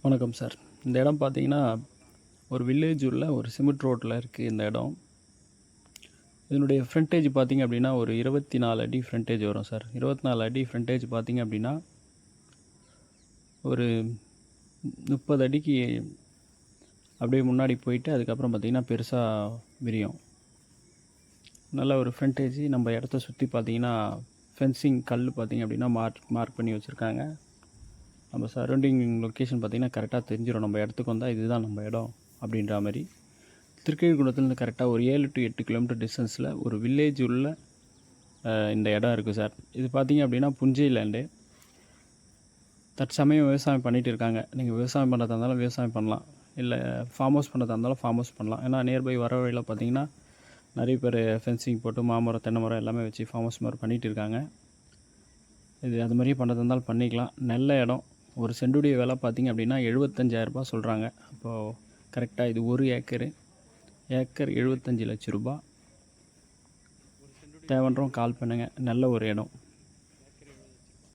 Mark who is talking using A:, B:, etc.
A: வணக்கம் சார். இந்த இடம் பார்த்தீங்கன்னா, ஒரு வில்லேஜ் உள்ள ஒரு சிமெண்ட் ரோட்ல இருக்குது இந்த இடம். இதனுடைய ஃப்ரண்டேஜ் பார்த்தீங்க அப்படின்னா, ஒரு 24 அடி ஃப்ரண்டேஜ் வரும் சார். 24 அடி ஃப்ரண்டேஜ் பார்த்தீங்க அப்படின்னா, ஒரு 30 அடிக்கு அப்படியே முன்னாடி போயிட்டு, அதுக்கப்புறம் பார்த்தீங்கன்னா, பெருசா விரியும். நல்ல ஒரு ஃப்ரண்டேஜ். நம்ம இடத்த சுற்றி பார்த்தீங்கன்னா, ஃபென்சிங் கல் பார்த்தீங்க அப்படின்னா, மார்க் பண்ணி வச்சுருக்காங்க. நம்ம சரௌண்டிங் லொக்கேஷன் பார்த்திங்கன்னா கரெக்டாக தெரிஞ்சிடும். நம்ம இடத்துக்கு வந்தால் இதுதான் நம்ம இடம் அப்படின்ற மாதிரி. திருக்கழிக்குளத்துலேருந்து கரெக்டாக ஒரு 7 to 8 கிலோமீட்டர் டிஸ்டன்ஸில் ஒரு வில்லேஜ் உள்ள இந்த இடம் இருக்குது சார். இது பார்த்திங்க அப்படின்னா புஞ்சை லேண்டு. தற்சமயம் விவசாயம் பண்ணிகிட்டு இருக்காங்க. நீங்கள் விவசாயம் பண்ணுறதா இருந்தாலும் விவசாயம் பண்ணலாம், இல்லை ஃபார்ம் ஹவுஸ் பண்ணுறதா இருந்தாலும் ஃபார்ம் ஹவுஸ் பண்ணலாம். ஏன்னா நியர்பை வர வழியில் பார்த்திங்கன்னா நிறைய பேர் ஃபென்சிங் போட்டு மாமரம் தென்னை மரம் எல்லாமே வச்சு ஃபார்ம் ஹவுஸ் மாதிரி பண்ணிகிட்டு இருக்காங்க. இது அது மாதிரியே பண்ணுறதா இருந்தாலும் பண்ணிக்கலாம். நல்ல இடம். ஒரு சென்டுடைய விலை பார்த்திங்க அப்படின்னா 75,000 சொல்கிறாங்க. அப்போது கரெக்டாக இது 1 ஏக்கர் 75 லட்ச ரூபா. தேவைன்றவங்க கால் பண்ணுங்கள். நல்ல ஒரு இடம்.